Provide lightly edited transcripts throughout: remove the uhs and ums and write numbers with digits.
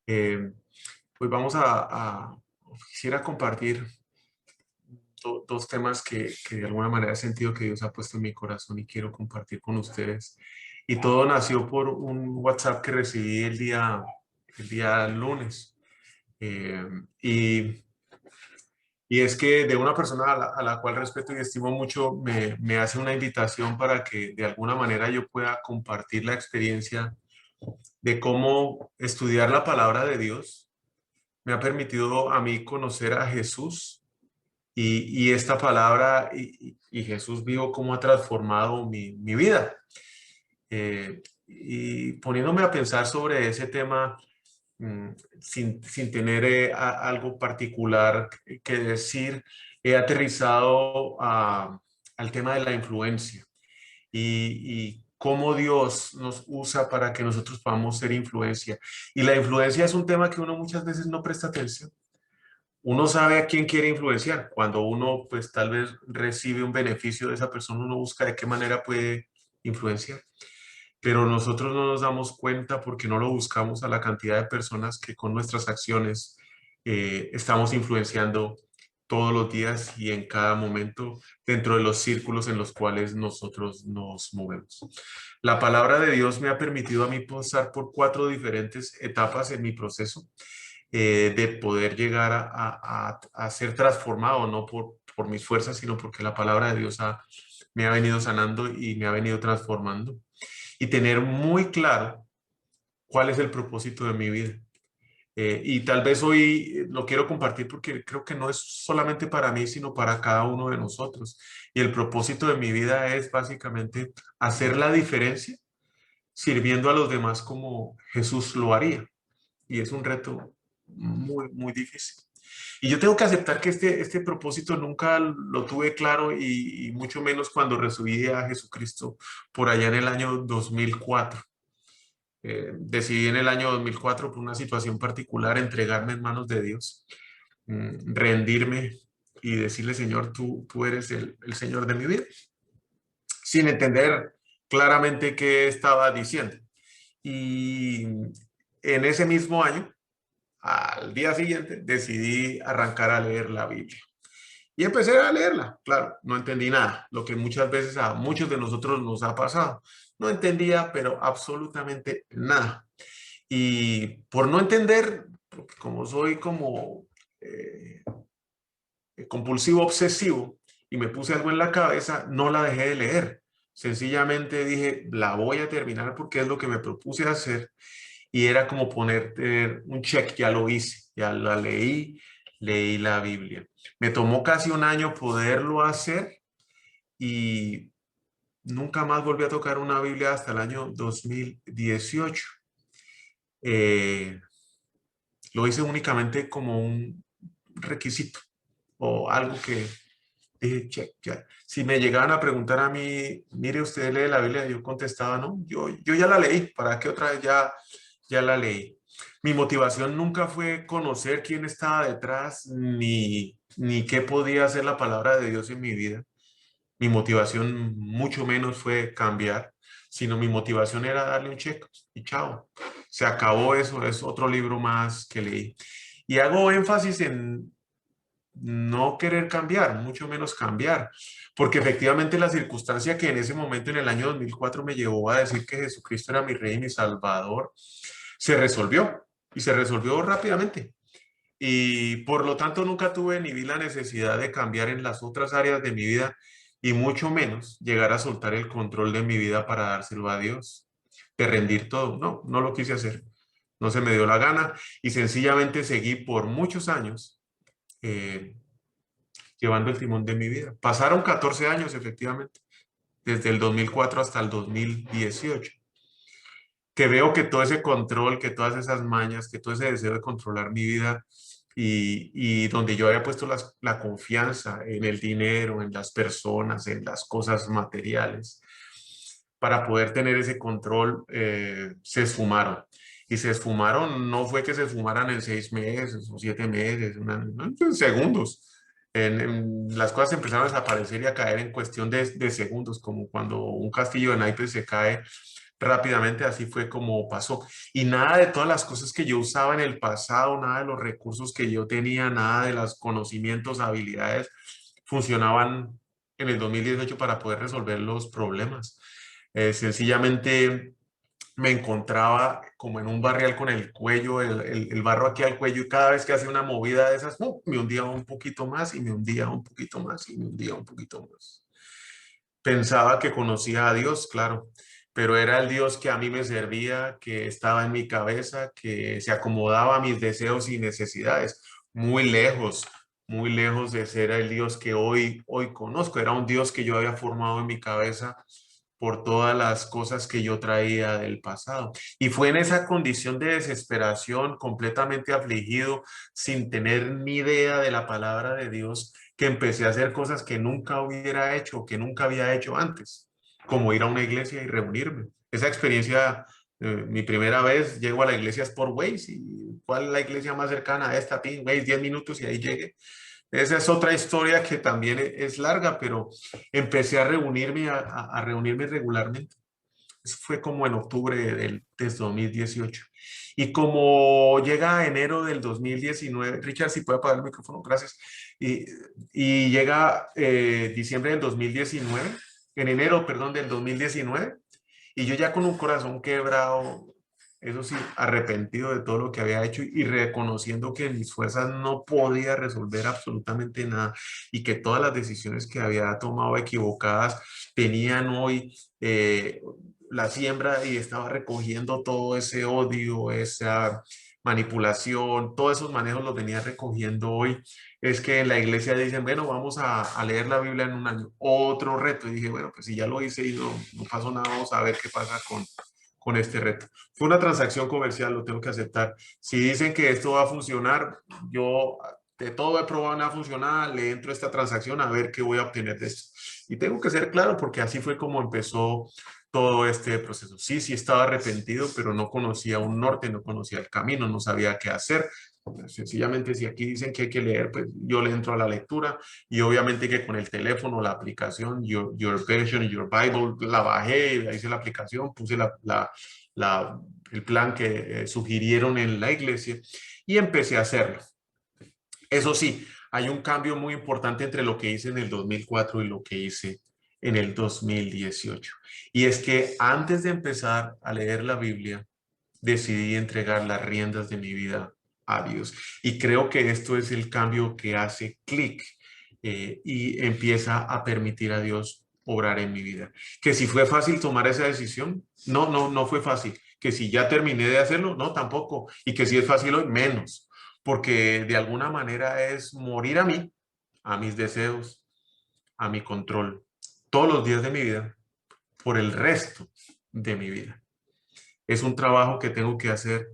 Eh, pues quisiera compartir dos temas que de alguna manera he sentido que Dios ha puesto en mi corazón y quiero compartir con ustedes. Y todo nació por un WhatsApp que recibí el día lunes. Eh, y, y es que de una persona a la cual respeto y estimo mucho, me hace una invitación para que de alguna manera yo pueda compartir la experiencia de cómo estudiar la palabra de Dios me ha permitido a mí conocer a Jesús y esta palabra y Jesús vivo cómo ha transformado mi vida. Y poniéndome a pensar sobre ese tema, mm, sin tener algo particular que decir, he aterrizado al tema de la influencia y cómo Dios nos usa para que nosotros podamos ser influencia. Y la influencia es un tema que uno muchas veces no presta atención. Uno sabe a quién quiere influenciar. Cuando uno, pues tal vez recibe un beneficio de esa persona, uno busca de qué manera puede influenciar. Pero nosotros no nos damos cuenta porque no lo buscamos a la cantidad de personas que con nuestras acciones estamos influenciando todos los días y en cada momento dentro de los círculos en los cuales nosotros nos movemos. La palabra de Dios me ha permitido a mí pasar por 4 diferentes etapas en mi proceso de poder llegar a ser transformado, no por mis fuerzas, sino porque la palabra de Dios me ha venido sanando y me ha venido transformando. Y tener muy claro cuál es el propósito de mi vida. Y tal vez hoy lo quiero compartir porque creo que no es solamente para mí, sino para cada uno de nosotros. Y el propósito de mi vida es básicamente hacer la diferencia sirviendo a los demás como Jesús lo haría. Y es un reto muy, muy difícil. Y yo tengo que aceptar que este propósito nunca lo tuve claro y mucho menos cuando recibí a Jesucristo por allá en el año 2004. Decidí en el año 2004 por una situación particular entregarme en manos de Dios, rendirme y decirle, Señor, tú eres el Señor de mi vida, sin entender claramente qué estaba diciendo. Y en ese mismo año, al día siguiente, decidí arrancar a leer la Biblia. Y empecé a leerla. Claro, no entendí nada, lo que muchas veces a muchos de nosotros nos ha pasado. No entendía, pero absolutamente nada. Y por no entender, porque como soy como eh, compulsivo obsesivo y me puse algo en la cabeza, no la dejé de leer. Sencillamente dije, la voy a terminar porque es lo que me propuse hacer y era como poner un check, ya lo hice, ya la leí, leí la Biblia. Me tomó casi un año poderlo hacer y nunca más volví a tocar una Biblia hasta el año 2018. Eh, lo hice únicamente como un requisito o algo que dije, check, ya. Si me llegaban a preguntar a mí, mire, usted lee la Biblia, yo contestaba, no, yo ya la leí, ¿para qué otra vez ya la leí? Mi motivación nunca fue conocer quién estaba detrás, ni qué podía hacer la palabra de Dios en mi vida. Mi motivación mucho menos fue cambiar, sino mi motivación era darle un check y chao. Se acabó eso, es otro libro más que leí. Y hago énfasis en no querer cambiar, mucho menos cambiar, porque efectivamente la circunstancia que en ese momento, en el año 2004 me llevó a decir que Jesucristo era mi Rey y mi Salvador, se resolvió y se resolvió rápidamente. Y por lo tanto nunca tuve ni vi la necesidad de cambiar en las otras áreas de mi vida y mucho menos llegar a soltar el control de mi vida para dárselo a Dios, de rendir todo. No, no lo quise hacer. No se me dio la gana y sencillamente seguí por muchos años eh, llevando el timón de mi vida. Pasaron 14 años, efectivamente, desde el 2004 hasta el 2018, que veo que todo ese control, que todas esas mañas, que todo ese deseo de controlar mi vida y donde yo había puesto la confianza en el dinero, en las personas, en las cosas materiales, para poder tener ese control, se esfumaron. Y se esfumaron, no fue que se esfumaran en 6 meses o 7 meses, no, en segundos. Las cosas empezaron a desaparecer y a caer en cuestión de segundos, como cuando un castillo de naipes se cae rápidamente, así fue como pasó. Y nada de todas las cosas que yo usaba en el pasado, nada de los recursos que yo tenía, nada de los conocimientos, habilidades, funcionaban en el 2018 para poder resolver los problemas. Sencillamente me encontraba como en un barrial con el cuello, el barro aquí al cuello, y cada vez que hacía una movida de esas, me hundía un poquito más y me hundía un poquito más y me hundía un poquito más. Pensaba que conocía a Dios, claro, pero era el Dios que a mí me servía, que estaba en mi cabeza, que se acomodaba a mis deseos y necesidades, muy lejos de ser el Dios que hoy conozco. Era un Dios que yo había formado en mi cabeza por todas las cosas que yo traía del pasado. Y fue en esa condición de desesperación, completamente afligido, sin tener ni idea de la palabra de Dios, que empecé a hacer cosas que nunca hubiera hecho, que nunca había hecho antes, como ir a una iglesia y reunirme. Esa experiencia, mi primera vez, llego a la iglesia es por Waze, y ¿cuál es la iglesia más cercana a esta? Waze, 10 minutos y ahí llegué. Esa es otra historia que también es larga, pero empecé a reunirme, a reunirme regularmente. Eso fue como en octubre del 2018. Y como llega enero del 2019, Richard, si puede apagar el micrófono, gracias. Y, y llega diciembre del 2019, en enero, perdón, del 2019, y yo ya con un corazón quebrado, eso sí, arrepentido de todo lo que había hecho y reconociendo que mis fuerzas no podía resolver absolutamente nada y que todas las decisiones que había tomado equivocadas tenían hoy la siembra, y estaba recogiendo todo ese odio, esa manipulación, todos esos manejos los venía recogiendo hoy. Es que en la iglesia dicen, bueno, vamos a leer la Biblia en un año. Otro reto. Y dije, bueno, pues si ya lo hice y no pasó nada, vamos a ver qué pasa con este reto. Fue una transacción comercial, lo tengo que aceptar. Si dicen que esto va a funcionar, yo de todo he probado, no ha funcionado, le entro a esta transacción a ver qué voy a obtener de esto. Y tengo que ser claro porque así fue como empezó todo este proceso. Sí, sí estaba arrepentido, pero no conocía un norte, no conocía el camino, no sabía qué hacer. Sencillamente, si aquí dicen que hay que leer, pues yo le entro a la lectura, y obviamente que con el teléfono, la aplicación, Your Version, Your Bible, la bajé, hice la aplicación, puse el plan que sugirieron en la iglesia y empecé a hacerlo. Eso sí, hay un cambio muy importante entre lo que hice en el 2004 y lo que hice en el 2018. Y es que antes de empezar a leer la Biblia, decidí entregar las riendas de mi vida a Dios. Y creo que esto es el cambio que hace clic y empieza a permitir a Dios obrar en mi vida. Que si fue fácil tomar esa decisión, no fue fácil. Que si ya terminé de hacerlo, no, tampoco. Y que si es fácil hoy, menos. Porque de alguna manera es morir a mí, a mis deseos, a mi control, todos los días de mi vida, por el resto de mi vida. Es un trabajo que tengo que hacer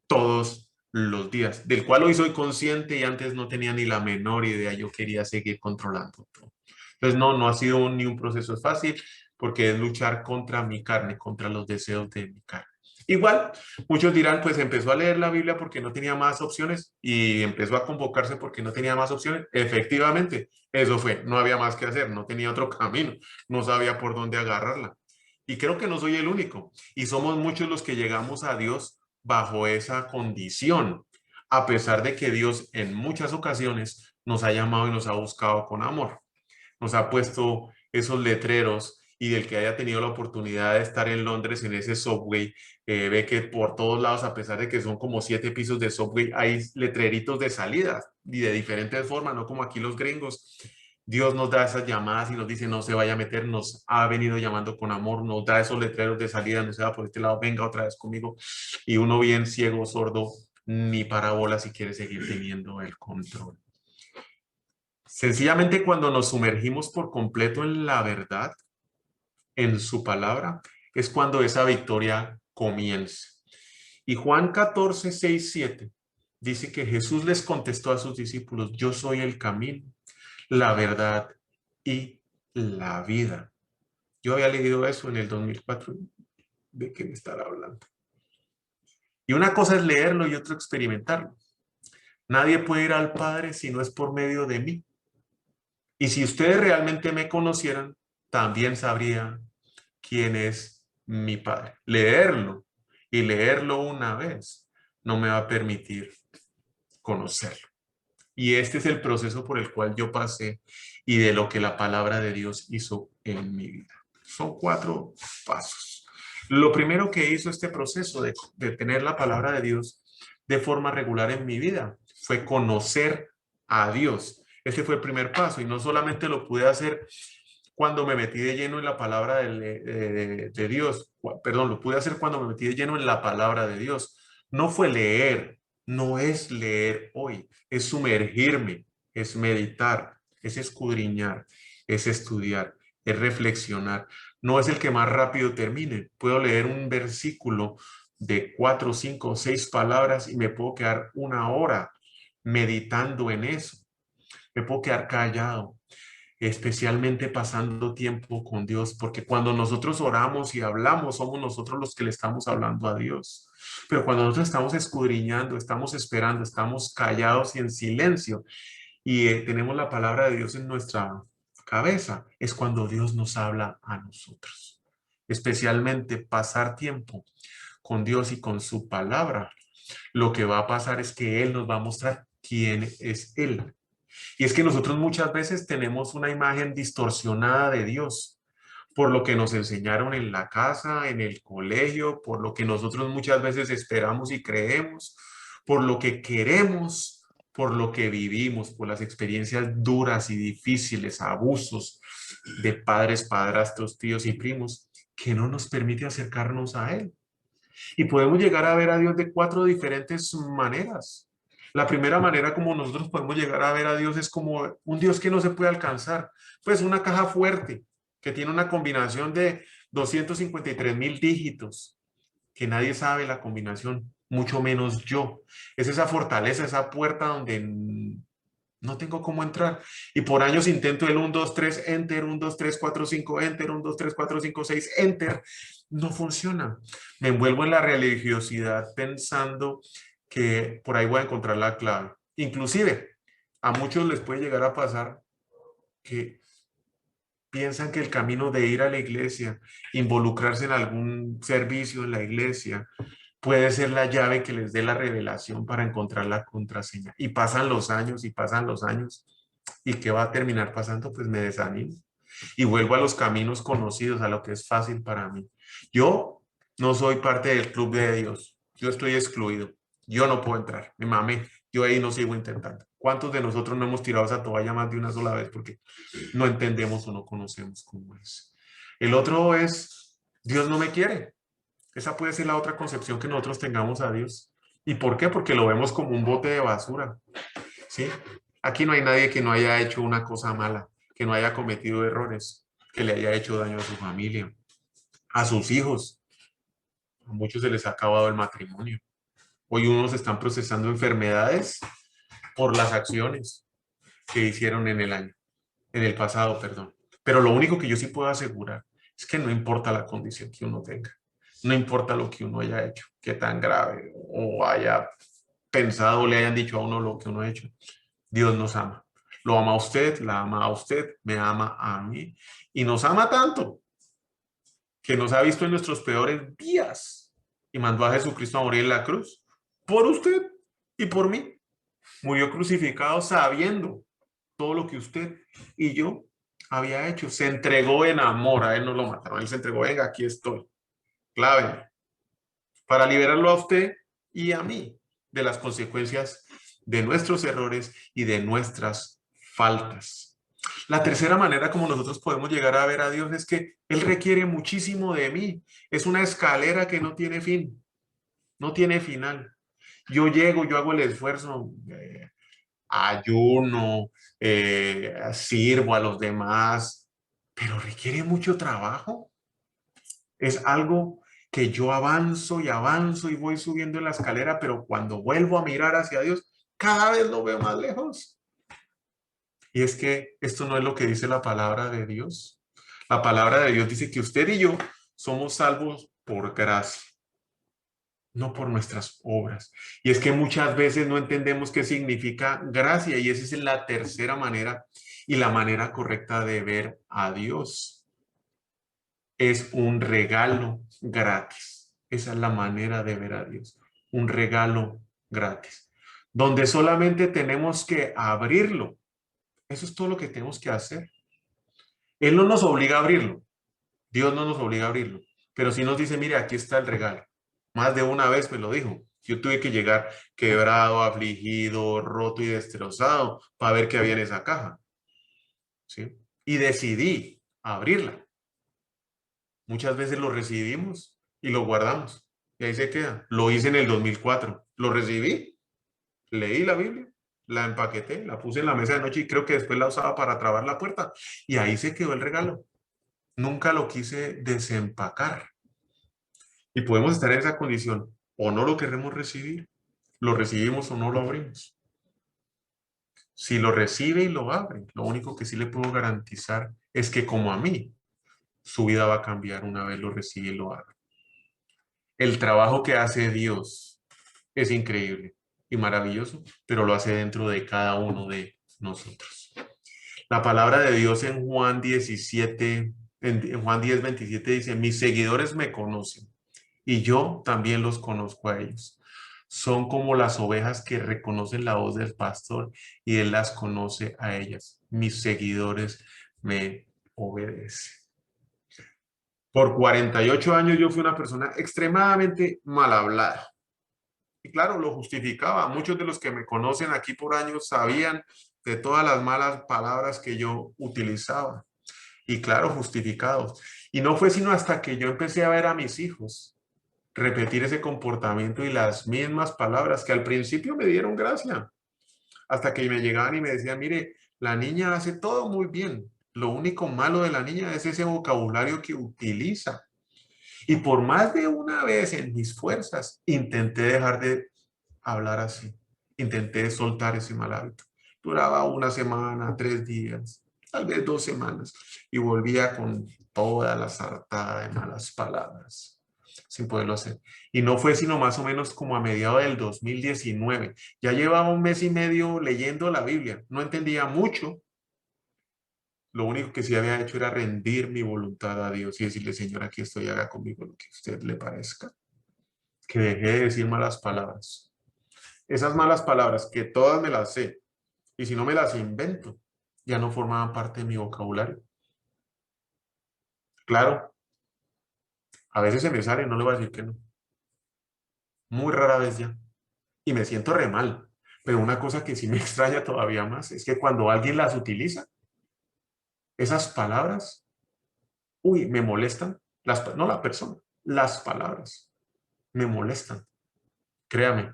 todos los días, del cual hoy soy consciente y antes no tenía ni la menor idea, yo quería seguir controlando todo. Entonces no ha sido ni un proceso fácil, porque es luchar contra mi carne, contra los deseos de mi carne. Igual, muchos dirán, pues empezó a leer la Biblia porque no tenía más opciones y empezó a convocarse porque no tenía más opciones. Efectivamente, eso fue, no había más que hacer, no tenía otro camino, no sabía por dónde agarrarla. Y creo que no soy el único. Y somos muchos los que llegamos a Dios bajo esa condición, a pesar de que Dios en muchas ocasiones nos ha llamado y nos ha buscado con amor. Nos ha puesto esos letreros, y del que haya tenido la oportunidad de estar en Londres en ese subway, ve que por todos lados, a pesar de que son como 7 pisos de subway, hay letreritos de salida y de diferentes formas, no como aquí los gringos. Dios nos da esas llamadas y nos dice no se vaya a meter, nos ha venido llamando con amor, nos da esos letreros de salida, no se va por este lado, venga otra vez conmigo, y uno bien ciego, sordo, ni parabola si quiere seguir teniendo el control. Sencillamente cuando nos sumergimos por completo en la verdad, en su palabra, es cuando esa victoria comienza. Y Juan 14, 6, 7 dice que Jesús les contestó a sus discípulos, yo soy el camino, la verdad y la vida. Yo había leído eso en el 2004, ¿de qué me estará hablando? Y una cosa es leerlo y otra experimentarlo. Nadie puede ir al Padre si no es por medio de mí. Y si ustedes realmente me conocieran, también sabrían quién es mi Padre. Leerlo y leerlo una vez no me va a permitir conocerlo. Y este es el proceso por el cual yo pasé y de lo que la palabra de Dios hizo en mi vida. Son 4 pasos. Lo primero que hizo este proceso de tener la palabra de Dios de forma regular en mi vida fue conocer a Dios. Este fue el primer paso y no solamente lo pude hacer cuando me metí de lleno en la palabra de Dios, perdón, lo pude hacer cuando me metí de lleno en la palabra de Dios. No fue leer, no es leer hoy, es sumergirme, es meditar, es escudriñar, es estudiar, es reflexionar. No es el que más rápido termine. Puedo leer un versículo de 4, 5, 6 palabras y me puedo quedar una hora meditando en eso. Me puedo quedar callado, especialmente pasando tiempo con Dios, porque cuando nosotros oramos y hablamos, somos nosotros los que le estamos hablando a Dios. Pero cuando nosotros estamos escudriñando, estamos esperando, estamos callados y en silencio y tenemos la palabra de Dios en nuestra cabeza, es cuando Dios nos habla a nosotros. Especialmente pasar tiempo con Dios y con su palabra. Lo que va a pasar es que Él nos va a mostrar quién es Él. Y es que nosotros muchas veces tenemos una imagen distorsionada de Dios por lo que nos enseñaron en la casa, en el colegio, por lo que nosotros muchas veces esperamos y creemos, por lo que queremos, por lo que vivimos, por las experiencias duras y difíciles, abusos de padres, padrastros, tíos y primos, que no nos permite acercarnos a Él. Y podemos llegar a ver a Dios de 4 diferentes maneras. La primera manera como nosotros podemos llegar a ver a Dios es como un Dios que no se puede alcanzar. Pues una caja fuerte que tiene una combinación de 253.000 dígitos, que nadie sabe la combinación, mucho menos yo. Es esa fortaleza, esa puerta donde no tengo cómo entrar. Y por años intento el 1, 2, 3, enter, 1, 2, 3, 4, 5, enter, 1, 2, 3, 4, 5, 6, enter. No funciona. Me envuelvo en la religiosidad pensando que por ahí voy a encontrar la clave. Inclusive, a muchos les puede llegar a pasar que piensan que el camino de ir a la iglesia, involucrarse en algún servicio en la iglesia, puede ser la llave que les dé la revelación para encontrar la contraseña. Y pasan los años y pasan los años. ¿Y qué va a terminar pasando? Pues me desanimo y vuelvo a los caminos conocidos, a lo que es fácil para mí. Yo no soy parte del club de Dios. Yo estoy excluido. Yo no puedo entrar. Me mamé. Yo ahí no sigo intentando. ¿Cuántos de nosotros no hemos tirado esa toalla más de una sola vez porque no entendemos o no conocemos cómo es? El otro es, Dios no me quiere. Esa puede ser la otra concepción que nosotros tengamos a Dios. ¿Y por qué? Porque lo vemos como un bote de basura, ¿sí? Aquí no hay nadie que no haya hecho una cosa mala, que no haya cometido errores, que le haya hecho daño a su familia, a sus hijos. A muchos se les ha acabado el matrimonio. Hoy unos están procesando enfermedades por las acciones que hicieron en el año, en el pasado, perdón. Pero lo único que yo sí puedo asegurar es que no importa la condición que uno tenga, no importa lo que uno haya hecho, qué tan grave o haya pensado o le hayan dicho a uno lo que uno ha hecho. Dios nos ama. Lo ama a usted, la ama a usted, me ama a mí. Y nos ama tanto que nos ha visto en nuestros peores días y mandó a Jesucristo a morir en la cruz por usted y por mí. Murió crucificado sabiendo todo lo que usted y yo había hecho. Se entregó en amor. A él no lo mataron. Él se entregó, venga, aquí estoy. Cláveme. Para liberarlo a usted y a mí de las consecuencias de nuestros errores y de nuestras faltas. La tercera manera como nosotros podemos llegar a ver a Dios es que Él requiere muchísimo de mí. Es una escalera que no tiene fin, no tiene final. Yo llego, yo hago el esfuerzo, ayuno, sirvo a los demás, pero requiere mucho trabajo. Es algo que yo avanzo y voy subiendo en la escalera, pero cuando vuelvo a mirar hacia Dios, cada vez lo veo más lejos. Y es que esto no es lo que dice la palabra de Dios. La palabra de Dios dice que usted y yo somos salvos por gracia, no por nuestras obras. Y es que muchas veces no entendemos qué significa gracia y esa es la tercera manera y la manera correcta de ver a Dios. Es un regalo gratis. Esa es la manera de ver a Dios. Un regalo gratis. Donde solamente tenemos que abrirlo. Eso es todo lo que tenemos que hacer. Él no nos obliga a abrirlo. Dios no nos obliga a abrirlo. Pero sí nos dice, mire, aquí está el regalo. Más de una vez me lo dijo. Yo tuve que llegar quebrado, afligido, roto y destrozado para ver qué había en esa caja. ¿Sí? Y decidí abrirla. Muchas veces lo recibimos y lo guardamos. Y ahí se queda. Lo hice en el 2004. Lo recibí, leí la Biblia, la empaqueté, la puse en la mesa de noche y creo que después la usaba para trabar la puerta. Y ahí se quedó el regalo. Nunca lo quise desempacar. Y podemos estar en esa condición. O no lo queremos recibir, lo recibimos o no lo abrimos. Si lo recibe y lo abre, lo único que sí le puedo garantizar es que como a mí, su vida va a cambiar una vez lo recibe y lo abre. El trabajo que hace Dios es increíble y maravilloso, pero lo hace dentro de cada uno de nosotros. La palabra de Dios en Juan 17, en Juan 10:27 dice, mis seguidores me conocen y yo también los conozco a ellos. Son como las ovejas que reconocen la voz del pastor y él las conoce a ellas. Mis seguidores me obedecen. Por 48 años yo fui una persona extremadamente mal hablada. Y claro, lo justificaba. Muchos de los que me conocen aquí por años sabían de todas las malas palabras que yo utilizaba. Y claro, justificados. Y no fue sino hasta que yo empecé a ver a mis hijos repetir ese comportamiento y las mismas palabras que al principio me dieron gracia. Hasta que me llegaban y me decían, mire, la niña hace todo muy bien. Lo único malo de la niña es ese vocabulario que utiliza. Y por más de una vez en mis fuerzas intenté dejar de hablar así. Intenté soltar ese mal hábito. Duraba una semana, 3 días, tal vez 2 semanas. Y volvía con toda la sartada de malas palabras, sin poderlo hacer. Y no fue sino más o menos como a mediados del 2019. Ya llevaba un mes y medio leyendo la Biblia. No entendía mucho. Lo único que sí había hecho era rendir mi voluntad a Dios y decirle, Señor, aquí estoy, haga conmigo lo que a usted le parezca. Que dejé de decir malas palabras. Esas malas palabras que todas me las sé y si no me las invento, ya no formaban parte de mi vocabulario. Claro, a veces se me sale, no le voy a decir que no. Muy rara vez ya. Y me siento re mal. Pero una cosa que sí me extraña todavía más es que cuando alguien las utiliza, esas palabras, uy, me molestan. No la persona, las palabras me molestan. Créame,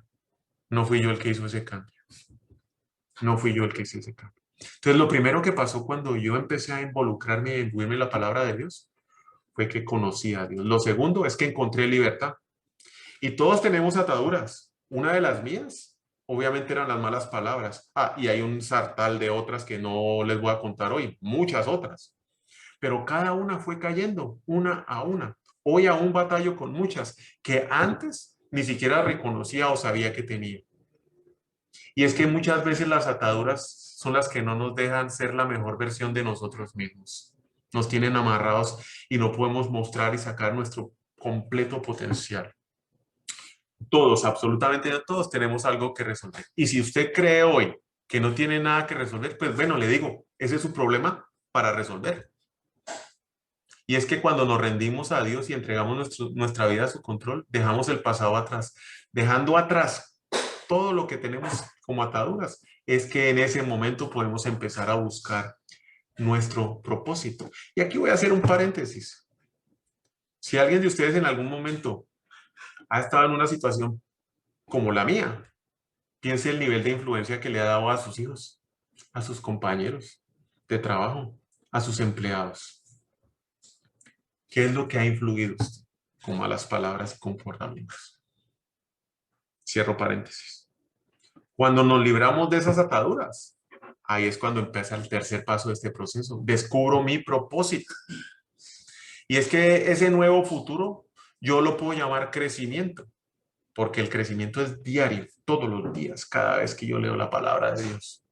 no fui yo el que hizo ese cambio. No fui yo el que hizo ese cambio. Entonces, lo primero que pasó cuando yo empecé a involucrarme y a imbuirme en la palabra de Dios fue que conocí a Dios. Lo segundo es que encontré libertad. Y todos tenemos ataduras. Una de las mías, obviamente, eran las malas palabras. Y hay un sartal de otras que no les voy a contar hoy, muchas otras. Pero cada una fue cayendo, una a una. Hoy aún batallo con muchas que antes ni siquiera reconocía o sabía que tenía. Y es que muchas veces las ataduras son las que no nos dejan ser la mejor versión de nosotros mismos. Nos tienen amarrados y no podemos mostrar y sacar nuestro completo potencial. Todos, absolutamente todos, tenemos algo que resolver. Y si usted cree hoy que no tiene nada que resolver, pues bueno, le digo, ese es su problema para resolver. Y es que cuando nos rendimos a Dios y entregamos nuestra vida a su control, dejamos el pasado atrás. Dejando atrás todo lo que tenemos como ataduras, es que en ese momento podemos empezar a buscar nuestro propósito. Y aquí voy a hacer un paréntesis. Si alguien de ustedes en algún momento ha estado en una situación como la mía, piense el nivel de influencia que le ha dado a sus hijos, a sus compañeros de trabajo, a sus empleados. ¿Qué es lo que ha influido usted con malas palabras y comportamientos? Cierro paréntesis. Cuando nos libramos de esas ataduras, ahí es cuando empieza el tercer paso de este proceso. Descubro mi propósito. Y es que ese nuevo futuro yo lo puedo llamar crecimiento, porque el crecimiento es diario, todos los días, cada vez que yo leo la palabra de Dios.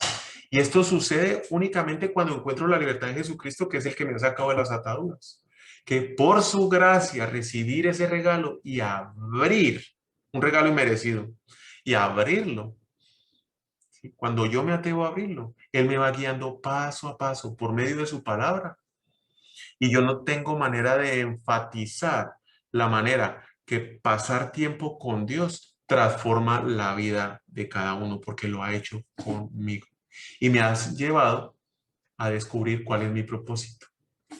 Y esto sucede únicamente cuando encuentro la libertad en Jesucristo, que es el que me ha sacado de las ataduras. que por su gracia recibir ese regalo y abrir, un regalo inmerecido, y abrirlo. ¿Sí? Cuando yo me atrevo a abrirlo, Él me va guiando paso a paso por medio de su palabra. Y yo no tengo manera de enfatizar la manera que pasar tiempo con Dios transforma la vida de cada uno, porque lo ha hecho conmigo. Y me has llevado a descubrir cuál es mi propósito.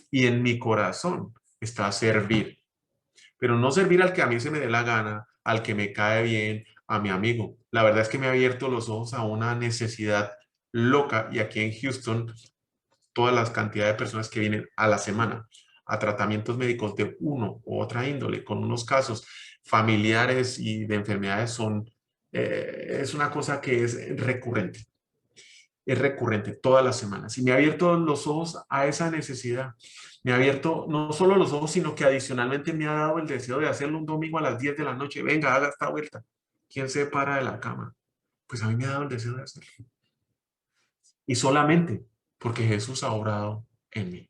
Y en mi corazón está servir, pero no servir al que a mí se me dé la gana, al que me cae bien, a mi amigo. La verdad es que me ha abierto los ojos a una necesidad loca, y aquí en Houston todas las cantidades de personas que vienen a la semana a tratamientos médicos de uno u otra índole, con unos casos familiares y de enfermedades es una cosa que es recurrente todas las semanas. Y me ha abierto los ojos a esa necesidad. Me ha abierto no solo los ojos, sino que adicionalmente me ha dado el deseo de hacerlo un domingo a las 10 de la noche. Venga, haga esta vuelta. ¿Quién se para de la cama? Pues a mí me ha dado el deseo de hacerlo. Y solamente porque Jesús ha obrado en mí.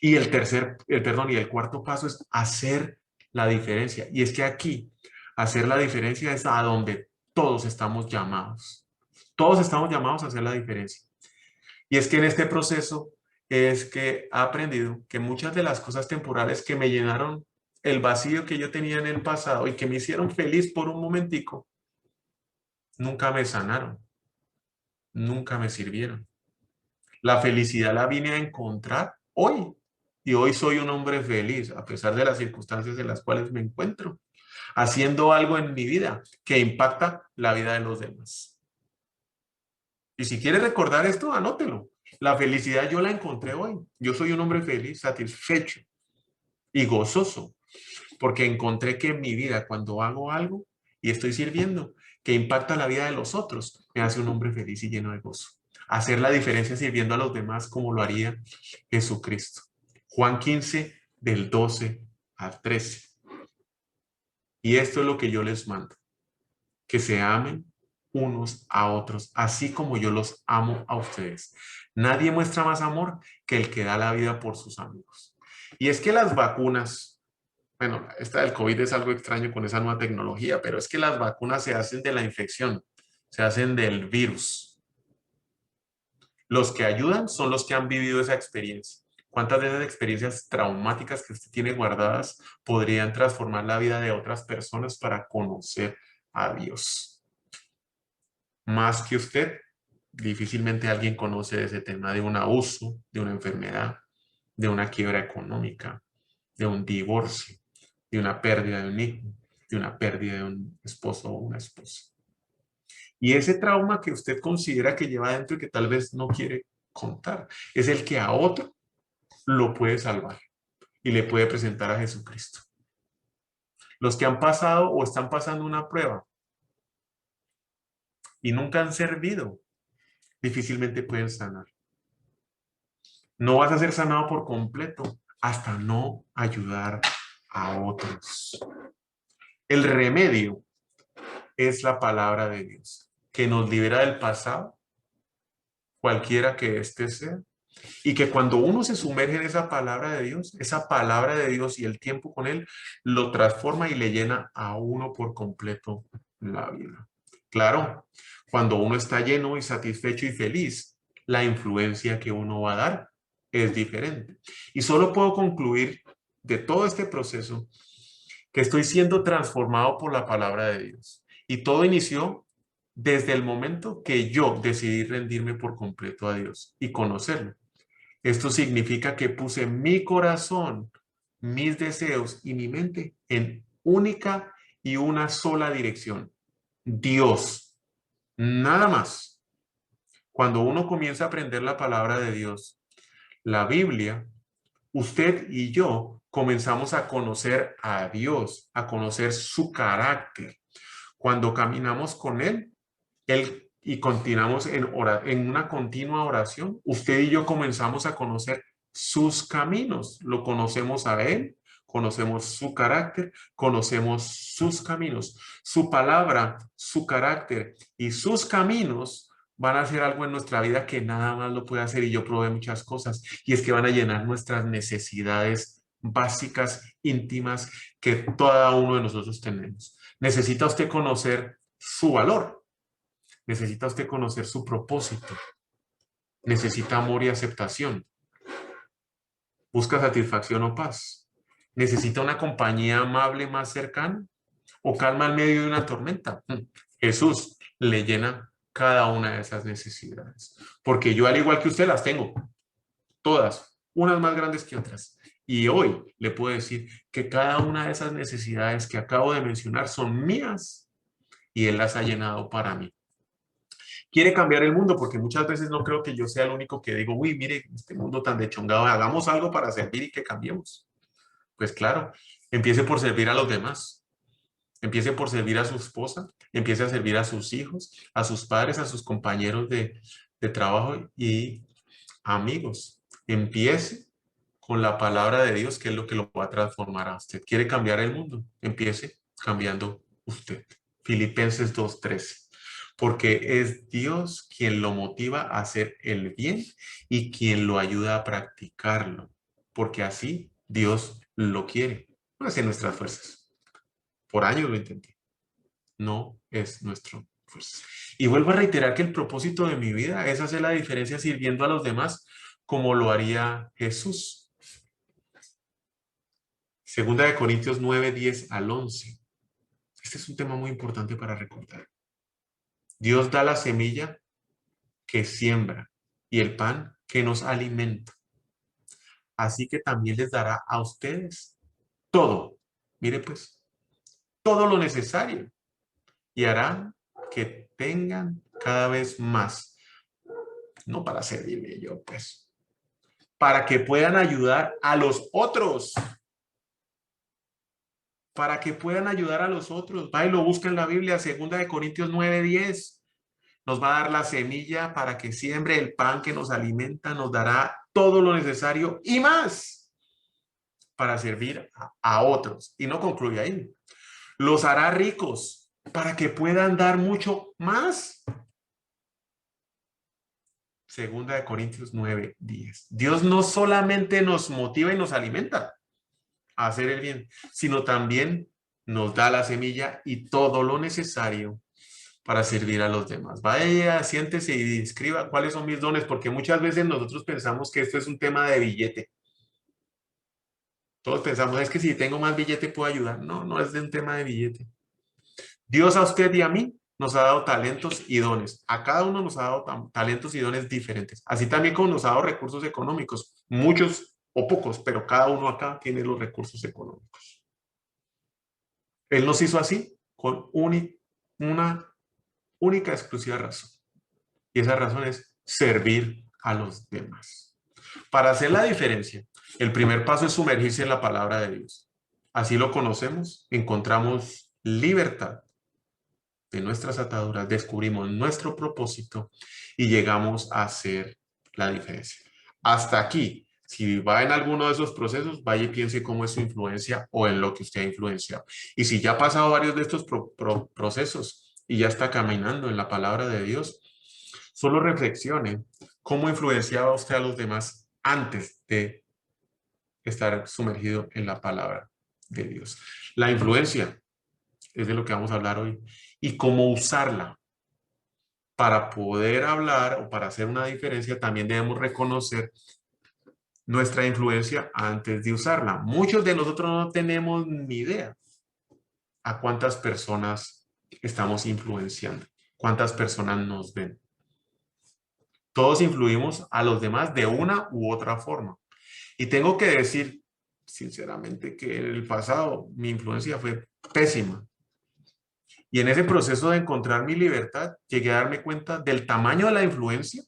Y y el cuarto paso es hacer la diferencia. Y es que aquí, hacer la diferencia es a donde todos estamos llamados. Todos estamos llamados a hacer la diferencia. Y es que en este proceso es que he aprendido que muchas de las cosas temporales que me llenaron el vacío que yo tenía en el pasado y que me hicieron feliz por un momentico, nunca me sanaron, nunca me sirvieron. La felicidad la vine a encontrar hoy. Y hoy soy un hombre feliz, a pesar de las circunstancias en las cuales me encuentro, haciendo algo en mi vida que impacta la vida de los demás. Y si quieres recordar esto, anótelo. La felicidad yo la encontré hoy. Yo soy un hombre feliz, satisfecho y gozoso, porque encontré que en mi vida, cuando hago algo y estoy sirviendo, que impacta la vida de los otros, me hace un hombre feliz y lleno de gozo. Hacer la diferencia sirviendo a los demás como lo haría Jesucristo. Juan 15, del 12 al 13. Y esto es lo que yo les mando, que se amen unos a otros, así como yo los amo a ustedes. Nadie muestra más amor que el que da la vida por sus amigos. Y es que las vacunas, bueno, esta del COVID es algo extraño con esa nueva tecnología, pero es que las vacunas se hacen de la infección, se hacen del virus. Los que ayudan son los que han vivido esa experiencia. ¿Cuántas de esas experiencias traumáticas que usted tiene guardadas podrían transformar la vida de otras personas para conocer a Dios? Más que usted, difícilmente alguien conoce ese tema de un abuso, de una enfermedad, de una quiebra económica, de un divorcio, de una pérdida de un hijo, de una pérdida de un esposo o una esposa. Y ese trauma que usted considera que lleva dentro y que tal vez no quiere contar, es el que a otro lo puede salvar y le puede presentar a Jesucristo. Los que han pasado o están pasando una prueba y nunca han servido, difícilmente pueden sanar. No vas a ser sanado por completo hasta no ayudar a otros. El remedio es la palabra de Dios, que nos libera del pasado, cualquiera que éste sea, y que cuando uno se sumerge en esa palabra de Dios y el tiempo con él, lo transforma y le llena a uno por completo la vida. Claro, cuando uno está lleno y satisfecho y feliz, la influencia que uno va a dar es diferente. Y solo puedo concluir de todo este proceso que estoy siendo transformado por la palabra de Dios. Y todo inició desde el momento que yo decidí rendirme por completo a Dios y conocerlo. Esto significa que puse mi corazón, mis deseos y mi mente en única y una sola dirección. Dios, nada más. Cuando uno comienza a aprender la palabra de Dios, la Biblia, usted y yo comenzamos a conocer a Dios, a conocer su carácter. Cuando caminamos con Él y continuamos en una continua oración, usted y yo comenzamos a conocer sus caminos. Lo conocemos a Él, conocemos su carácter, conocemos sus caminos. Su palabra, su carácter y sus caminos van a hacer algo en nuestra vida que nada más lo puede hacer, y yo probé muchas cosas, y es que van a llenar nuestras necesidades básicas, íntimas, que cada uno de nosotros tenemos. Necesita usted conocer su valor, necesita usted conocer su propósito, necesita amor y aceptación, busca satisfacción o paz, necesita una compañía amable más cercana o calma en medio de una tormenta. Jesús le llena cada una de esas necesidades, porque yo al igual que usted las tengo, todas, unas más grandes que otras. Y hoy le puedo decir que cada una de esas necesidades que acabo de mencionar son mías y Él las ha llenado para mí. Quiere cambiar el mundo porque muchas veces no creo que yo sea el único que digo, uy, mire, este mundo tan dechongado, hagamos algo para servir y que cambiemos. Pues claro, empiece por servir a los demás. Empiece por servir a su esposa, empiece a servir a sus hijos, a sus padres, a sus compañeros de trabajo y amigos. Empiece con la palabra de Dios, que es lo que lo va a transformar a usted. ¿Quiere cambiar el mundo? Empiece cambiando usted. Filipenses 2:13. Porque es Dios quien lo motiva a hacer el bien y quien lo ayuda a practicarlo. Porque así Dios lo quiere. No es en nuestras fuerzas. Por años lo intenté. No es nuestro fuerza. Y vuelvo a reiterar que el propósito de mi vida es hacer la diferencia sirviendo a los demás como lo haría Jesús. Segunda de Corintios 9:10 al 11. Este es un tema muy importante para recordar. Dios da la semilla que siembra y el pan que nos alimenta. Así que también les dará a ustedes todo. Mire pues, todo lo necesario y hará que tengan cada vez más. No para servirme yo, pues, para que puedan ayudar a los otros. Para que puedan ayudar a los otros. Va y lo busca en la Biblia, 2 de Corintios 9:10. Nos va a dar la semilla para que siembre el pan que nos alimenta, nos dará todo lo necesario y más para servir a otros. Y no concluye ahí. Los hará ricos para que puedan dar mucho más. 2 de Corintios 9:10. Dios no solamente nos motiva y nos alimenta a hacer el bien, sino también nos da la semilla y todo lo necesario para servir a los demás. Vaya, siéntese y escriba cuáles son mis dones, porque muchas veces nosotros pensamos que esto es un tema de billete. Todos pensamos, es que si tengo más billete puedo ayudar. No, no es de un tema de billete. Dios a usted y a mí nos ha dado talentos y dones. A cada uno nos ha dado talentos y dones diferentes. Así también como nos ha dado recursos económicos. Muchos o pocos, pero cada uno acá tiene los recursos económicos. Él nos hizo así con una única exclusiva razón. Y esa razón es servir a los demás. Para hacer la diferencia, el primer paso es sumergirse en la palabra de Dios. Así lo conocemos, encontramos libertad de nuestras ataduras, descubrimos nuestro propósito y llegamos a hacer la diferencia. Hasta aquí, si va en alguno de esos procesos, vaya y piense cómo es su influencia o en lo que usted ha influenciado. Y si ya ha pasado varios de estos procesos y ya está caminando en la palabra de Dios, solo reflexione cómo influenciaba usted a los demás antes de estar sumergido en la palabra de Dios. La influencia es de lo que vamos a hablar hoy y cómo usarla. Para poder hablar o para hacer una diferencia, también debemos reconocer nuestra influencia antes de usarla. Muchos de nosotros no tenemos ni idea a cuántas personas estamos influenciando, cuántas personas nos ven. Todos influimos a los demás de una u otra forma. Y tengo que decir, sinceramente, que en el pasado mi influencia fue pésima. Y en ese proceso de encontrar mi libertad, llegué a darme cuenta del tamaño de la influencia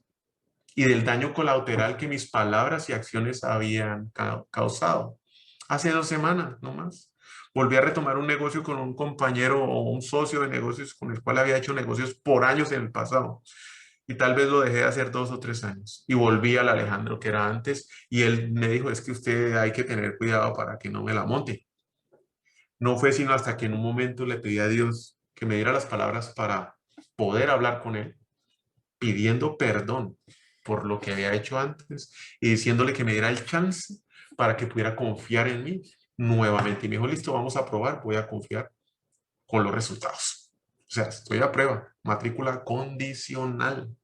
y del daño colateral que mis palabras y acciones habían causado. Hace 2 semanas, no más. Volví a retomar un negocio con un compañero o un socio de negocios con el cual había hecho negocios por años en el pasado. Y tal vez lo dejé de hacer 2 o 3 años. Y volví al Alejandro que era antes. Y él me dijo, es que usted hay que tener cuidado para que no me la monte. No fue sino hasta que en un momento le pedí a Dios que me diera las palabras para poder hablar con él, pidiendo perdón por lo que había hecho antes y diciéndole que me diera el chance para que pudiera confiar en mí nuevamente. Y me dijo, listo, vamos a probar, voy a confiar con los resultados. O sea, estoy a prueba, matrícula condicional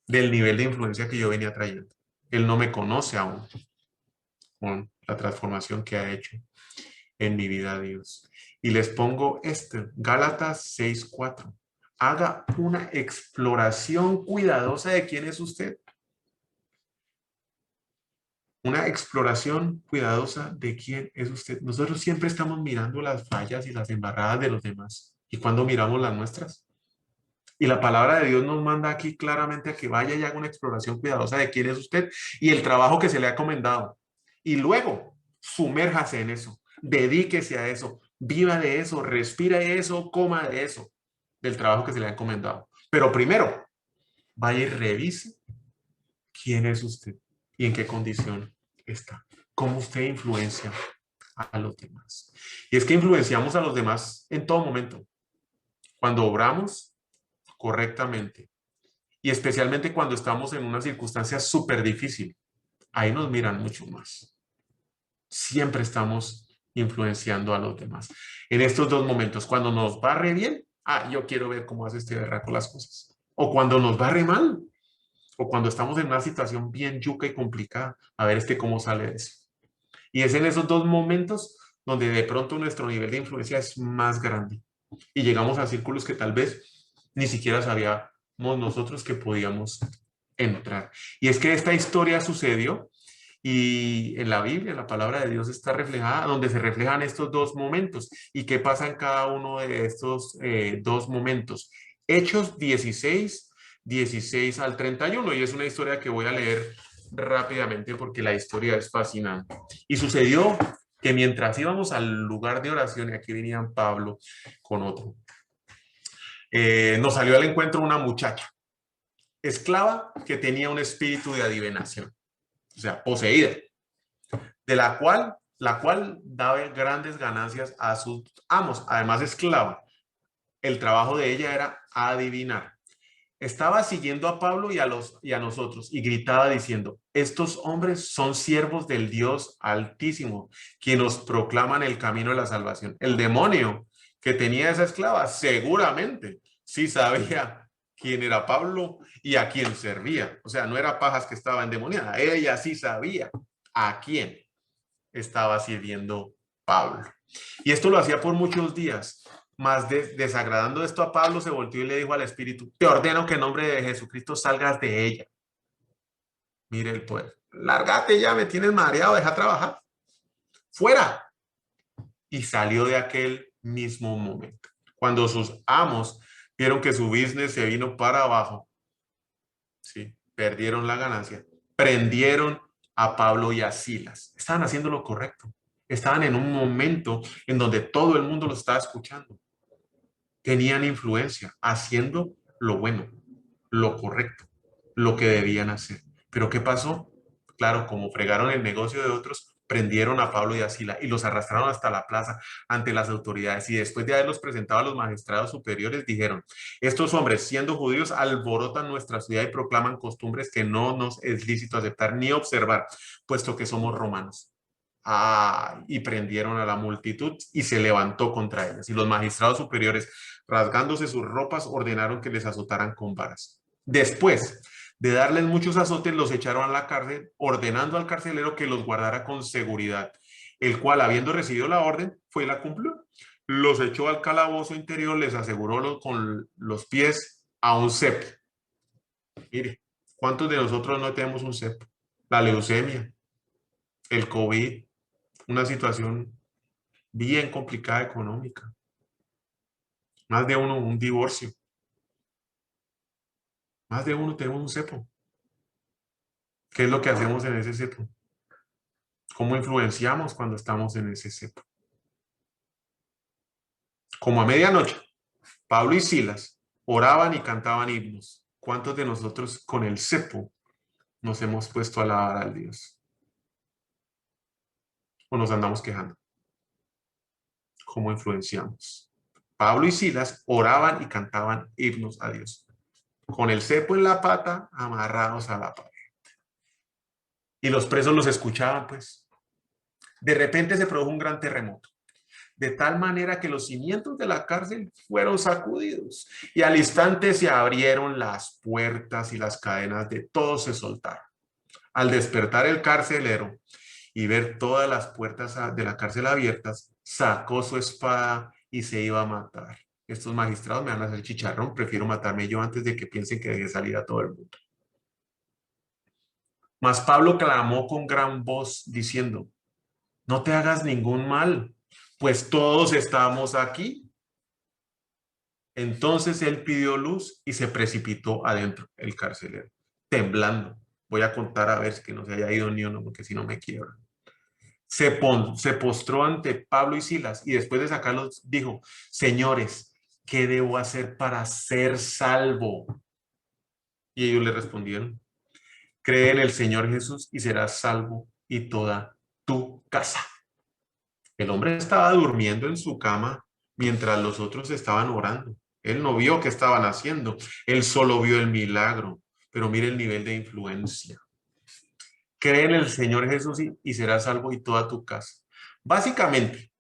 del nivel de influencia que yo venía trayendo. Él no me conoce aún con la transformación que ha hecho en mi vida Dios. Y les pongo Gálatas 6:4. Haga una exploración cuidadosa de quién es usted. Una exploración cuidadosa de quién es usted. Nosotros siempre estamos mirando las fallas y las embarradas de los demás. ¿Y cuando miramos las nuestras? Y la palabra de Dios nos manda aquí claramente a que vaya y haga una exploración cuidadosa de quién es usted y el trabajo que se le ha encomendado. Y luego, sumérjase en eso, dedíquese a eso, viva de eso, respira de eso, coma de eso, del trabajo que se le ha encomendado. Pero primero, vaya y revise quién es usted y en qué condición está, cómo usted influencia a los demás. Y es que influenciamos a los demás en todo momento. Cuando obramos correctamente, y especialmente cuando estamos en una circunstancia súper difícil, ahí nos miran mucho más. Siempre estamos influenciando a los demás. En estos dos momentos, cuando nos va re bien, yo quiero ver cómo hace este berraco las cosas. O cuando nos va re mal, o cuando estamos en una situación bien yuca y complicada, a ver cómo sale de eso. Y es en esos dos momentos donde de pronto nuestro nivel de influencia es más grande. Y llegamos a círculos que tal vez ni siquiera sabíamos nosotros que podíamos entrar. Y es que esta historia sucedió y en la Biblia, la palabra de Dios está reflejada, donde se reflejan estos dos momentos. ¿Y qué pasa en cada uno de estos dos momentos? Hechos 16 al 31. Y es una historia que voy a leer rápidamente porque la historia es fascinante. Y sucedió que mientras íbamos al lugar de oración, y aquí venían Pablo con otro, nos salió al encuentro una muchacha, esclava, que tenía un espíritu de adivinación, o sea, poseída, de la cual daba grandes ganancias a sus amos, además esclava. El trabajo de ella era adivinar. Estaba siguiendo a Pablo y a nosotros y gritaba diciendo, estos hombres son siervos del Dios Altísimo, quienes nos proclaman el camino de la salvación. El demonio que tenía esa esclava seguramente sí sabía quién era Pablo y a quién servía. O sea, no era pajas que estaba endemoniada, ella sí sabía a quién estaba sirviendo Pablo. Y esto lo hacía por muchos días. Más desagradando esto a Pablo, se volteó y le dijo al Espíritu, te ordeno que en nombre de Jesucristo salgas de ella. Mire el poder. Lárgate ya, me tienes mareado, deja trabajar. Fuera. Y salió de aquel mismo momento. Cuando sus amos vieron que su business se vino para abajo, sí, perdieron la ganancia, prendieron a Pablo y a Silas. Estaban haciendo lo correcto. Estaban en un momento en donde todo el mundo lo estaba escuchando. Tenían influencia, haciendo lo bueno, lo correcto, lo que debían hacer. Pero ¿qué pasó? Claro, como fregaron el negocio de otros, prendieron a Pablo y a Sila y los arrastraron hasta la plaza ante las autoridades. Y después de haberlos presentado a los magistrados superiores, dijeron, estos hombres, siendo judíos, alborotan nuestra ciudad y proclaman costumbres que no nos es lícito aceptar ni observar, puesto que somos romanos. Y prendieron a la multitud y se levantó contra ellas. Y los magistrados superiores, rasgándose sus ropas, ordenaron que les azotaran con varas. Después de darles muchos azotes, los echaron a la cárcel, ordenando al carcelero que los guardara con seguridad, el cual, habiendo recibido la orden, fue y la cumplió. Los echó al calabozo interior, les aseguró con los pies a un cepo. Mire, ¿cuántos de nosotros no tenemos un cepo? La leucemia, el COVID, una situación bien complicada económica. Más de uno, un divorcio. Más de uno tenemos un cepo. ¿Qué es lo que hacemos en ese cepo? ¿Cómo influenciamos cuando estamos en ese cepo? Como a medianoche, Pablo y Silas oraban y cantaban himnos. ¿Cuántos de nosotros con el cepo nos hemos puesto a alabar al Dios? ¿O nos andamos quejando? ¿Cómo influenciamos? Pablo y Silas oraban y cantaban himnos a Dios. con el cepo en la pata, amarrados a la pared. Y los presos los escuchaban, pues. De repente se produjo un gran terremoto, de tal manera que los cimientos de la cárcel fueron sacudidos y al instante se abrieron las puertas y las cadenas de todos se soltaron. Al despertar el carcelero y ver todas las puertas de la cárcel abiertas, sacó su espada y se iba a matar. Estos magistrados me van a hacer chicharrón, prefiero matarme yo antes de que piensen que dejé salir a todo el mundo. Mas Pablo clamó con gran voz diciendo, no te hagas ningún mal, pues todos estamos aquí. Entonces él pidió luz y se precipitó adentro, el carcelero, temblando. Voy a contar a ver si que no se haya ido ni uno, porque si no me quiebra. Se postró ante Pablo y Silas y después de sacarlos dijo, señores, ¿qué debo hacer para ser salvo? Y ellos le respondieron, cree en el Señor Jesús y serás salvo y toda tu casa. El hombre estaba durmiendo en su cama mientras los otros estaban orando. Él no vio qué estaban haciendo, él solo vio el milagro, pero mire el nivel de influencia. Cree en el Señor Jesús y serás salvo y toda tu casa. Básicamente,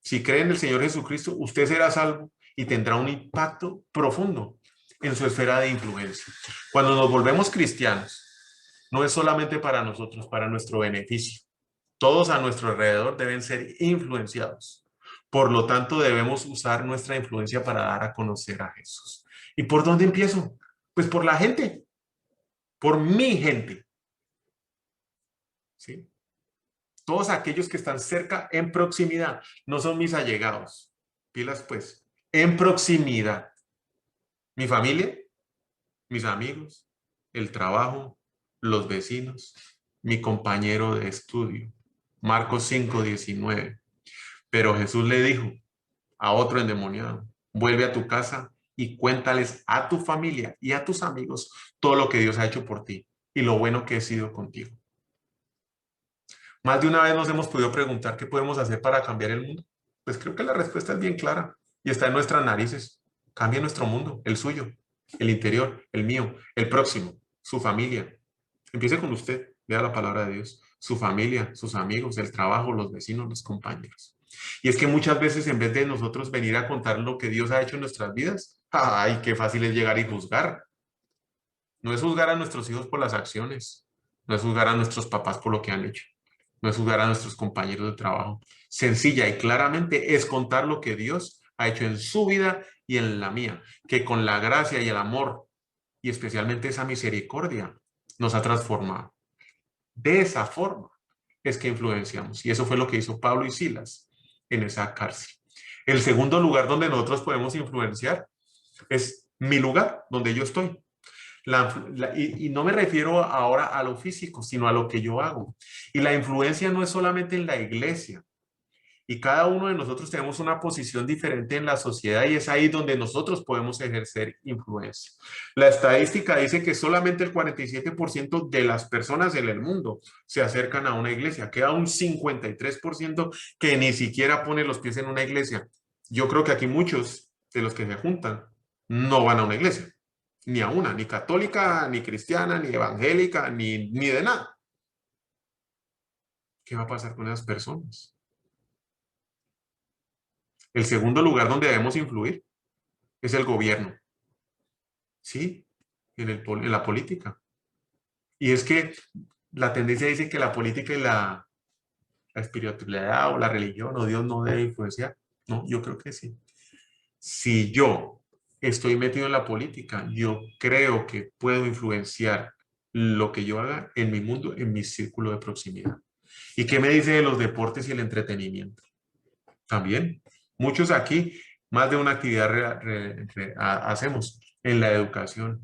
si cree en el Señor Jesucristo, usted será salvo y tendrá un impacto profundo en su esfera de influencia. Cuando nos volvemos cristianos, no es solamente para nosotros, para nuestro beneficio. Todos a nuestro alrededor deben ser influenciados. Por lo tanto, debemos usar nuestra influencia para dar a conocer a Jesús. ¿Y por dónde empiezo? Pues por la gente, por mi gente. ¿Sí? Todos aquellos que están cerca, en proximidad, no son mis allegados. Pilas pues, en proximidad. Mi familia, mis amigos, el trabajo, los vecinos, mi compañero de estudio. Marcos 5:19. Pero Jesús le dijo a otro endemoniado, vuelve a tu casa y cuéntales a tu familia y a tus amigos todo lo que Dios ha hecho por ti y lo bueno que he sido contigo. Más de una vez nos hemos podido preguntar qué podemos hacer para cambiar el mundo. Pues creo que la respuesta es bien clara y está en nuestras narices. Cambie nuestro mundo, el suyo, el interior, el mío, el próximo, su familia. Empiece con usted, vea la palabra de Dios, su familia, sus amigos, el trabajo, los vecinos, los compañeros. Y es que muchas veces en vez de nosotros venir a contar lo que Dios ha hecho en nuestras vidas, ¡ay, qué fácil es llegar y juzgar! No es juzgar a nuestros hijos por las acciones, no es juzgar a nuestros papás por lo que han hecho, no es juzgar a nuestros compañeros de trabajo. Sencilla y claramente es contar lo que Dios ha hecho en su vida y en la mía, que con la gracia y el amor y especialmente esa misericordia nos ha transformado. De esa forma es que influenciamos y eso fue lo que hizo Pablo y Silas en esa cárcel. El segundo lugar donde nosotros podemos influenciar es mi lugar, donde yo estoy. Y no me refiero ahora a lo físico, sino a lo que yo hago. Y la influencia no es solamente en la iglesia. Y cada uno de nosotros tenemos una posición diferente en la sociedad y es ahí donde nosotros podemos ejercer influencia. La estadística dice que solamente el 47% de las personas en el mundo se acercan a una iglesia. Queda un 53% que ni siquiera pone los pies en una iglesia. Yo creo que aquí muchos de los que se juntan no van a una iglesia. Ni a una, ni católica, ni cristiana, ni evangélica, ni de nada. ¿Qué va a pasar con esas personas? El segundo lugar donde debemos influir es el gobierno, ¿sí? En la política. Y es que la tendencia dice que la política y la espiritualidad o la religión o Dios no debe influenciar. No, yo creo que sí. Si yo estoy metido en la política, yo creo que puedo influenciar lo que yo haga en mi mundo, en mi círculo de proximidad. ¿Y qué me dice de los deportes y el entretenimiento? También, muchos aquí, más de una actividad hacemos en la educación.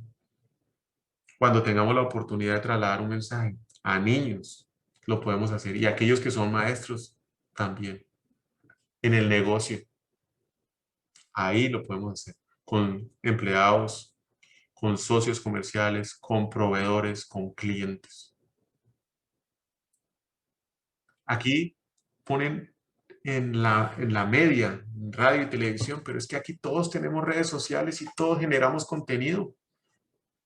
Cuando tengamos la oportunidad de trasladar un mensaje a niños, lo podemos hacer. Y aquellos que son maestros, también. En el negocio, ahí lo podemos hacer. Con empleados, con socios comerciales, con proveedores, con clientes. Aquí ponen en la media, radio y televisión, pero es que aquí todos tenemos redes sociales y todos generamos contenido.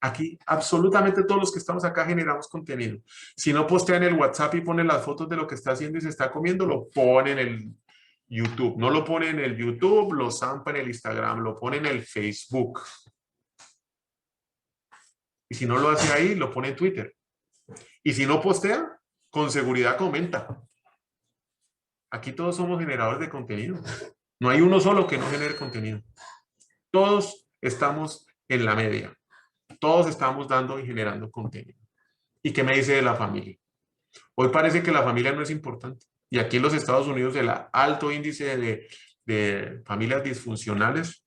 Aquí absolutamente todos los que estamos acá generamos contenido. Si no postea en el WhatsApp y pone las fotos de lo que está haciendo y se está comiendo, lo pone en el YouTube. No lo pone en el YouTube, lo zampa en el Instagram, lo pone en el Facebook. Y si no lo hace ahí, lo pone en Twitter. Y si no postea, con seguridad comenta. Aquí todos somos generadores de contenido. No hay uno solo que no genere contenido. Todos estamos en la media. Todos estamos dando y generando contenido. ¿Y qué me dice de la familia? Hoy parece que la familia no es importante. Y aquí en los Estados Unidos el alto índice de familias disfuncionales,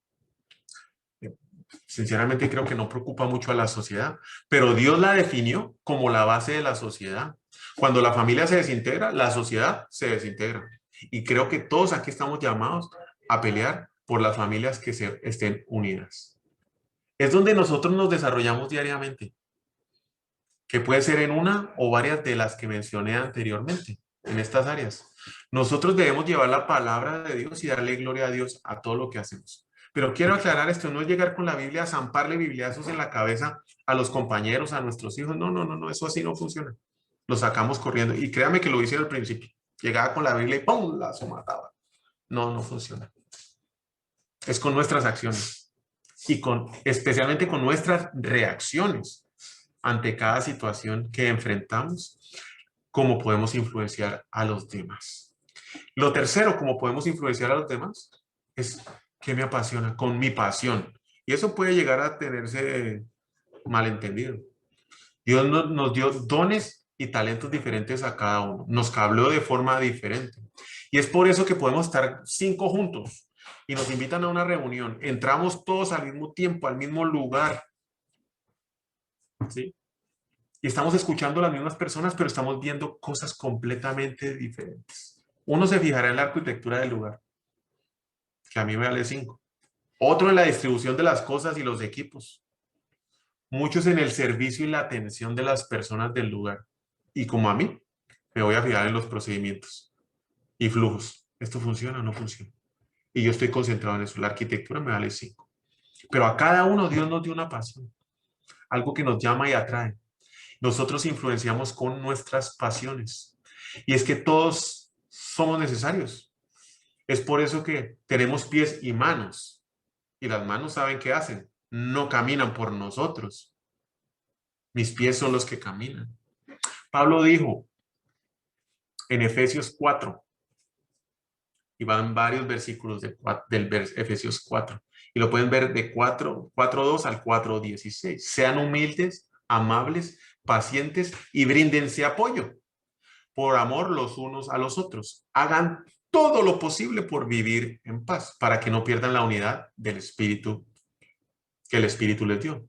sinceramente creo que no preocupa mucho a la sociedad, pero Dios la definió como la base de la sociedad. Cuando la familia se desintegra, la sociedad se desintegra. Y creo que todos aquí estamos llamados a pelear por las familias que estén unidas. Es donde nosotros nos desarrollamos diariamente, que puede ser en una o varias de las que mencioné anteriormente, en estas áreas. Nosotros debemos llevar la palabra de Dios y darle gloria a Dios a todo lo que hacemos. Pero quiero aclarar esto, no es llegar con la Biblia a zamparle bibliazos en la cabeza a los compañeros, a nuestros hijos. No, no, no, no, eso así no funciona. Lo sacamos corriendo. Y créame que lo hice al principio. Llegaba con la Biblia y ¡pum! La mataba. No, no funciona. Es con nuestras acciones y especialmente con nuestras reacciones ante cada situación que enfrentamos, cómo podemos influenciar a los demás. Lo tercero, cómo podemos influenciar a los demás, es qué me apasiona, con mi pasión. Y eso puede llegar a tenerse malentendido. Dios nos dio dones y talentos diferentes a cada uno. Nos habló de forma diferente. Y es por eso que podemos estar 5 juntos y nos invitan a una reunión. Entramos todos al mismo tiempo, al mismo lugar. ¿Sí? Y estamos escuchando a las mismas personas, pero estamos viendo cosas completamente diferentes. Uno se fijará en la arquitectura del lugar, que a mí me vale 5. Otro en la distribución de las cosas y los equipos. Muchos en el servicio y la atención de las personas del lugar. Y como a mí, me voy a fijar en los procedimientos y flujos. ¿Esto funciona o no funciona? Y yo estoy concentrado en eso. La arquitectura me vale 5. Pero a cada uno Dios nos dio una pasión, algo que nos llama y atrae. Nosotros influenciamos con nuestras pasiones. Y es que todos somos necesarios. Es por eso que tenemos pies y manos. Y las manos saben qué hacen. No caminan por nosotros. Mis pies son los que caminan. Pablo dijo en Efesios 4, y van varios versículos del Efesios 4, y lo pueden ver de 4:2 al 4:16. Sean humildes, amables, pacientes y bríndense apoyo por amor los unos a los otros. Hagan todo lo posible por vivir en paz, para que no pierdan la unidad del Espíritu que el Espíritu les dio.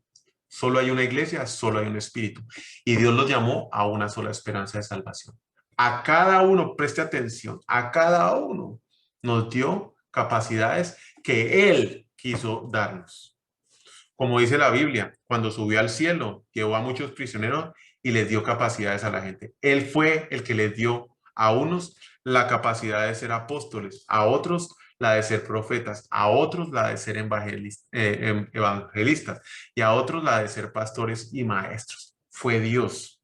Solo hay una iglesia, solo hay un Espíritu. Y Dios los llamó a una sola esperanza de salvación. A cada uno, preste atención, a cada uno nos dio capacidades que Él quiso darnos. Como dice la Biblia, cuando subió al cielo, llevó a muchos prisioneros y les dio capacidades a la gente. Él fue el que les dio a unos la capacidad de ser apóstoles, a otros la de ser profetas, a otros la de ser evangelistas y a otros la de ser pastores y maestros. Fue Dios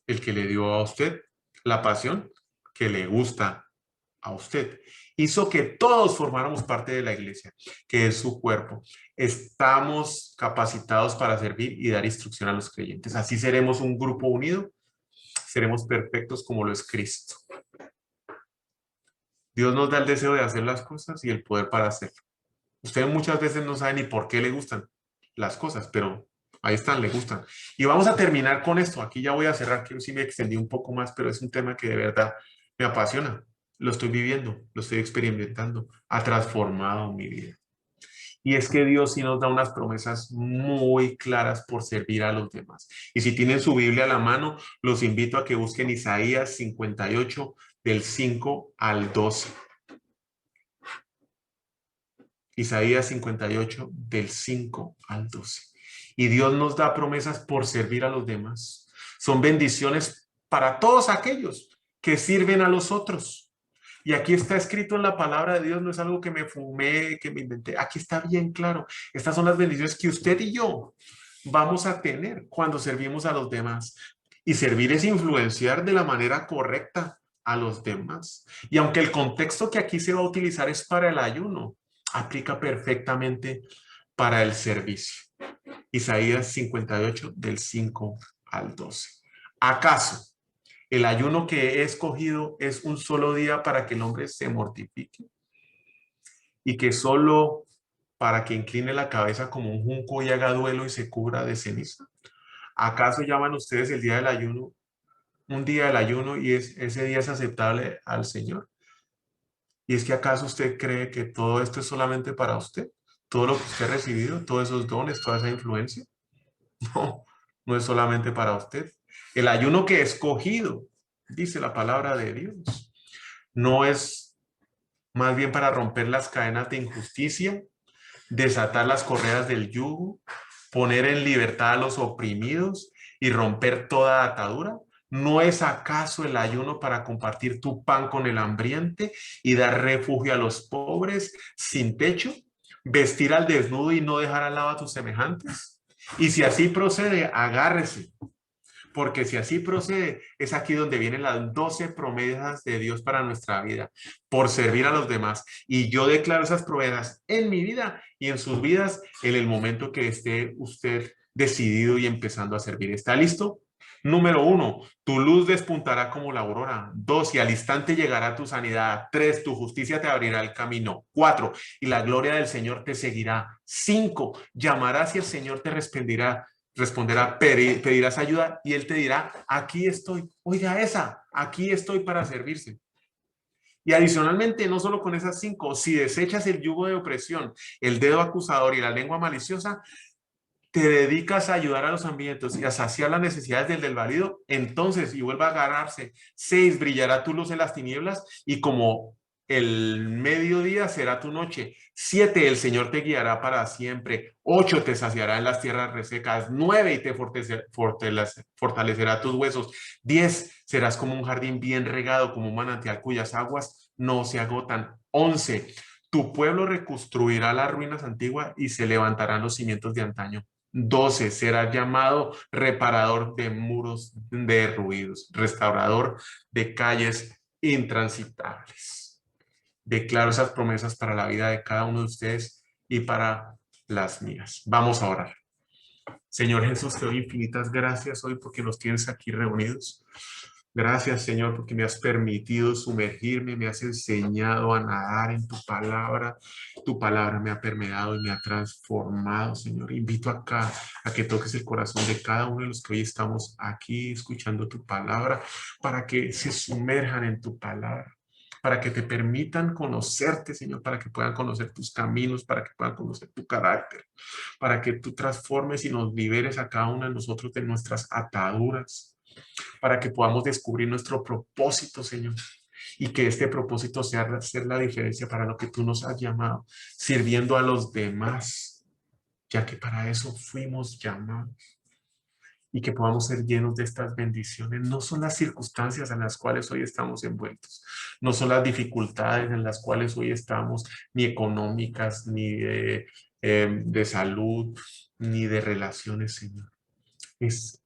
el que le dio a usted la pasión que le gusta a usted. Hizo que todos formáramos parte de la iglesia, que es su cuerpo. Estamos capacitados para servir y dar instrucción a los creyentes. Así seremos un grupo unido, seremos perfectos como lo es Cristo. Dios nos da el deseo de hacer las cosas y el poder para hacerlo. Usted muchas veces no sabe ni por qué le gustan las cosas, pero ahí están, le gustan. Y vamos a terminar con esto. Aquí ya voy a cerrar, que sí me extendí un poco más, pero es un tema que de verdad me apasiona. Lo estoy viviendo, lo estoy experimentando. Ha transformado mi vida. Y es que Dios sí nos da unas promesas muy claras por servir a los demás. Y si tienen su Biblia a la mano, los invito a que busquen Isaías 58 del 5 al 12. Isaías 58 del 5 al 12. Y Dios nos da promesas por servir a los demás. Son bendiciones para todos aquellos que sirven a los otros. Y aquí está escrito en la palabra de Dios, no es algo que me fumé, que me inventé. Aquí está bien claro. Estas son las bendiciones que usted y yo vamos a tener cuando servimos a los demás. Y servir es influenciar de la manera correcta a los demás. Y aunque el contexto que aquí se va a utilizar es para el ayuno, aplica perfectamente para el servicio. Isaías 58 del 5 al 12. ¿Acaso el ayuno que he escogido es un solo día para que el hombre se mortifique? Y que solo para que incline la cabeza como un junco y haga duelo y se cubra de ceniza. ¿Acaso llaman ustedes el día del ayuno un día del ayuno y ese día es aceptable al Señor? ¿Y es que acaso usted cree que todo esto es solamente para usted? ¿Todo lo que usted ha recibido, todos esos dones, toda esa influencia? No, no es solamente para usted. El ayuno que he escogido, dice la palabra de Dios, no es más bien para romper las cadenas de injusticia, desatar las correas del yugo, poner en libertad a los oprimidos y romper toda atadura. ¿No es acaso el ayuno para compartir tu pan con el hambriente y dar refugio a los pobres sin techo? ¿Vestir al desnudo y no dejar al lado a tus semejantes? Y si así procede, agárrese, porque si así procede, es aquí donde vienen las 12 promesas de Dios para nuestra vida, por servir a los demás. Y yo declaro esas promesas en mi vida y en sus vidas en el momento que esté usted decidido y empezando a servir. ¿Está listo? Número 1, tu luz despuntará como la aurora. 2, y al instante llegará tu sanidad. 3, tu justicia te abrirá el camino. 4, y la gloria del Señor te seguirá. 5, llamarás y el Señor te responderá, pedirás ayuda y Él te dirá, aquí estoy. Oiga esa, aquí estoy para servirse. Y adicionalmente, no solo con esas 5, si desechas el yugo de opresión, el dedo acusador y la lengua maliciosa, te dedicas a ayudar a los hambrientos y a saciar las necesidades del desvalido, entonces, y vuelva a agarrarse, 6, brillará tu luz en las tinieblas y como el mediodía será tu noche. 7, el Señor te guiará para siempre. 8, te saciará en las tierras resecas. 9, y te fortalecerá tus huesos. 10, serás como un jardín bien regado, como un manantial cuyas aguas no se agotan. 11, tu pueblo reconstruirá las ruinas antiguas y se levantarán los cimientos de antaño. 12, será llamado reparador de muros derruidos, restaurador de calles intransitables. Declaro esas promesas para la vida de cada uno de ustedes y para las mías. Vamos a orar. Señor Jesús, te doy infinitas gracias hoy porque nos tienes aquí reunidos. Gracias, Señor, porque me has permitido sumergirme, me has enseñado a nadar en tu palabra. Tu palabra me ha permeado y me ha transformado, Señor. Invito acá a que toques el corazón de cada uno de los que hoy estamos aquí escuchando tu palabra, para que se sumerjan en tu palabra, para que te permitan conocerte, Señor, para que puedan conocer tus caminos, para que puedan conocer tu carácter, para que tú transformes y nos liberes a cada uno de nosotros de nuestras ataduras, para que podamos descubrir nuestro propósito, Señor, y que este propósito sea hacer la diferencia para lo que tú nos has llamado, sirviendo a los demás, ya que para eso fuimos llamados, y que podamos ser llenos de estas bendiciones. No son las circunstancias en las cuales hoy estamos envueltos, no son las dificultades en las cuales hoy estamos, ni económicas, ni de salud, ni de relaciones, Señor. Es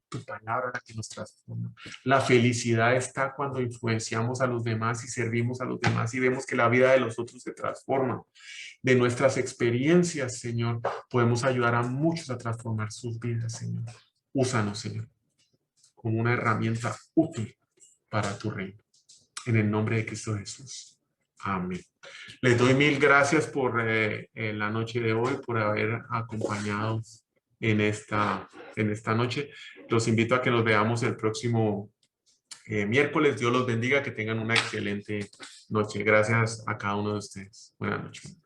tu palabra la que nos transforma. La felicidad está cuando influenciamos a los demás y servimos a los demás y vemos que la vida de los otros se transforma. De nuestras experiencias, Señor, podemos ayudar a muchos a transformar sus vidas, Señor. Úsanos, Señor, como una herramienta útil para tu reino. En el nombre de Cristo Jesús. Amén. Les doy mil gracias por la noche de hoy, por haber acompañado en esta noche. Los invito a que nos veamos el próximo miércoles. Dios los bendiga, que tengan una excelente noche. Gracias a cada uno de ustedes. Buenas noches.